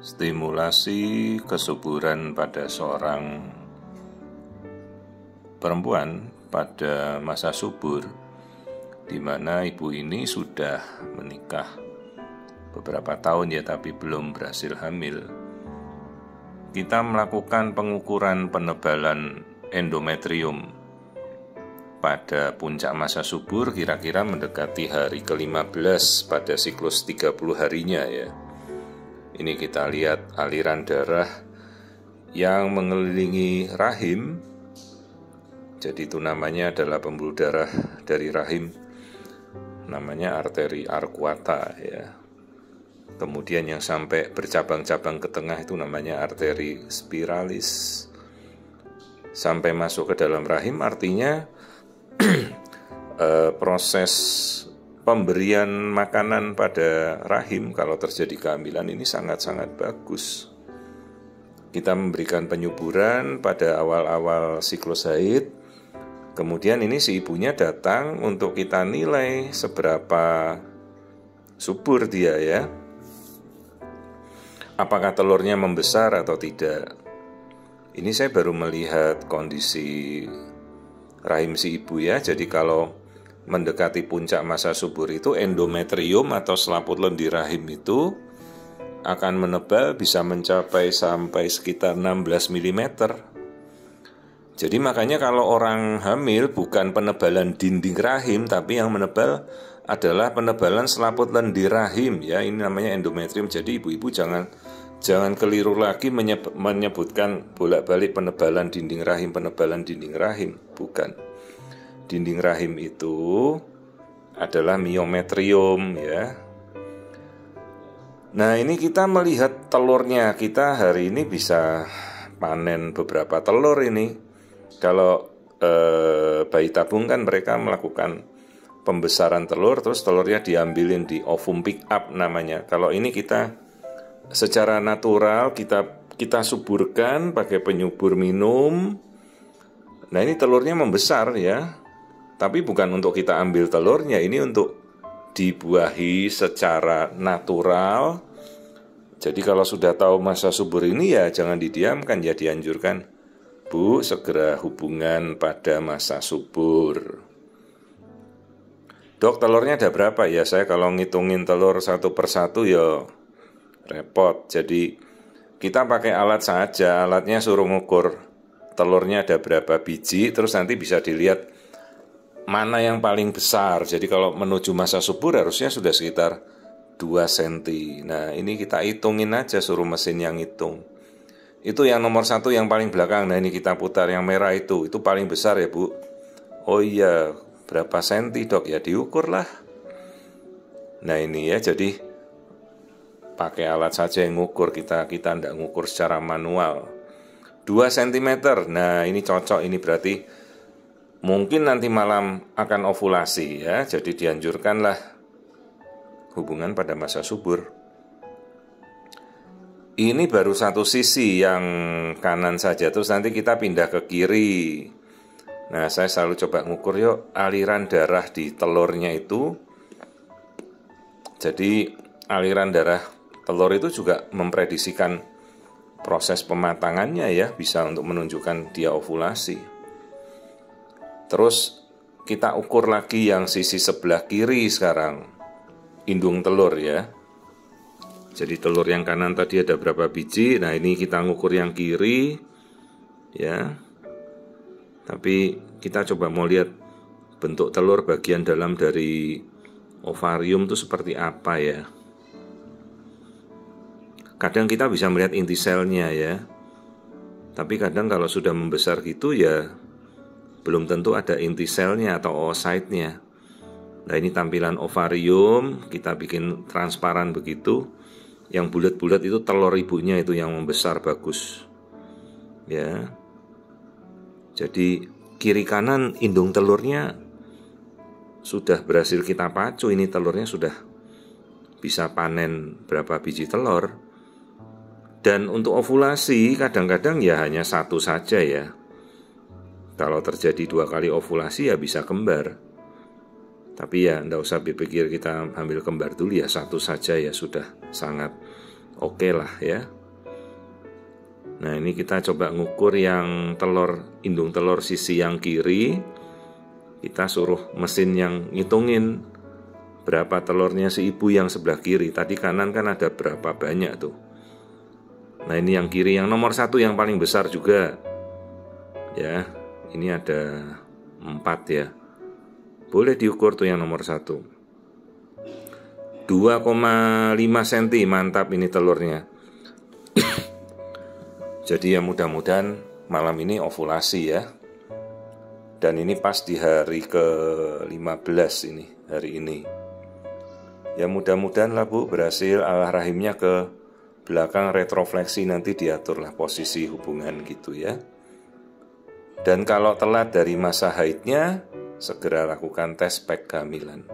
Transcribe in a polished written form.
Stimulasi kesuburan pada seorang perempuan pada masa subur, di mana ibu ini sudah menikah beberapa tahun ya, tapi belum berhasil hamil. Kita melakukan pengukuran penebalan endometrium pada puncak masa subur, kira-kira mendekati hari ke-15 pada siklus 30 harinya ya. Ini kita lihat aliran darah yang mengelilingi rahim. Jadi itu namanya adalah pembuluh darah dari rahim, namanya arteri arcuata ya. Kemudian yang sampai bercabang-cabang ke tengah itu namanya arteri spiralis. Sampai masuk ke dalam rahim artinya proses pemberian makanan pada rahim kalau terjadi kehamilan ini sangat-sangat bagus. Kita memberikan penyuburan pada awal-awal siklus haid. Kemudian ini si ibunya datang untuk kita nilai seberapa subur dia ya. Apakah telurnya membesar atau tidak. Ini saya baru melihat kondisi rahim si ibu ya. Jadi kalau mendekati puncak masa subur itu endometrium atau selaput lendir rahim itu akan menebal bisa mencapai sampai sekitar 16 mm. Jadi makanya kalau orang hamil bukan penebalan dinding rahim, tapi yang menebal adalah penebalan selaput lendir rahim ya. Ini namanya endometrium. Jadi ibu-ibu jangan keliru lagi menyebutkan bolak-balik penebalan dinding rahim, bukan. Dinding rahim itu adalah miometrium ya. Nah ini kita melihat telurnya, kita hari ini bisa panen beberapa telur ini. Kalau bayi tabung kan mereka melakukan pembesaran telur, terus telurnya diambilin di ovum pick up namanya. Kalau ini kita secara natural kita suburkan pakai penyubur minum. Nah ini telurnya membesar ya. Tapi bukan untuk kita ambil telurnya, ini untuk dibuahi secara natural. Jadi kalau sudah tahu masa subur ini ya jangan didiamkan ya, dianjurkan Bu segera hubungan pada masa subur. Dok, telurnya ada berapa ya? Saya kalau ngitungin telur satu persatu ya repot. Jadi kita pakai alat saja, alatnya suruh ngukur telurnya ada berapa biji, terus nanti bisa dilihat mana yang paling besar. Jadi kalau menuju masa subur harusnya sudah sekitar 2 cm. Nah ini kita hitungin aja, suruh mesin yang hitung. Itu yang nomor 1 yang paling belakang. Nah ini kita putar yang merah itu paling besar ya Bu. Oh iya, berapa senti dok? Ya diukur lah. Nah ini ya, jadi pakai alat saja yang ngukur, kita tidak ngukur secara manual. 2 cm. Nah ini cocok, ini berarti mungkin nanti malam akan ovulasi ya, jadi dianjurkanlah hubungan pada masa subur. Ini baru satu sisi yang kanan saja, terus nanti kita pindah ke kiri. Nah saya selalu coba ngukur yuk aliran darah di telurnya itu. Jadi aliran darah telur itu juga memprediksikan proses pematangannya ya, bisa untuk menunjukkan dia ovulasi. Terus kita ukur lagi yang sisi sebelah kiri sekarang, indung telur ya. Jadi telur yang kanan tadi ada berapa biji, nah ini kita ngukur yang kiri ya. Tapi kita coba mau lihat bentuk telur bagian dalam dari ovarium itu seperti apa ya. Kadang kita bisa melihat inti selnya ya. Tapi kadang kalau sudah membesar gitu ya belum tentu ada inti selnya atau oocyte-nya. Nah ini tampilan ovarium, kita bikin transparan begitu. Yang bulat-bulat itu telur ibunya itu yang membesar bagus. Ya. Jadi kiri kanan indung telurnya sudah berhasil kita pacu. Ini telurnya sudah bisa panen berapa biji telur. Dan untuk ovulasi kadang-kadang ya hanya 1 saja ya. Kalau terjadi 2 kali ovulasi ya bisa kembar. Tapi ya enggak usah berpikir kita ambil kembar dulu ya, 1 saja ya sudah sangat oke lah ya. Nah ini kita coba ngukur yang indung telur sisi yang kiri. Kita suruh mesin yang ngitungin berapa telurnya si ibu yang sebelah kiri. Tadi kanan kan ada berapa banyak tuh. Nah ini yang kiri, yang nomor 1 yang paling besar juga. Ya, ini ada 4 ya. Boleh diukur tuh yang nomor 1. 2,5 cm, mantap ini telurnya. Jadi ya mudah-mudahan malam ini ovulasi ya. Dan ini pas di hari ke-15 ini, hari ini. Ya mudah-mudahan lah Bu, berhasil alah rahimnya ke belakang retrofleksi, nanti diaturlah posisi hubungan gitu ya. Dan kalau telat dari masa haidnya, segera lakukan tes PEG kehamilan.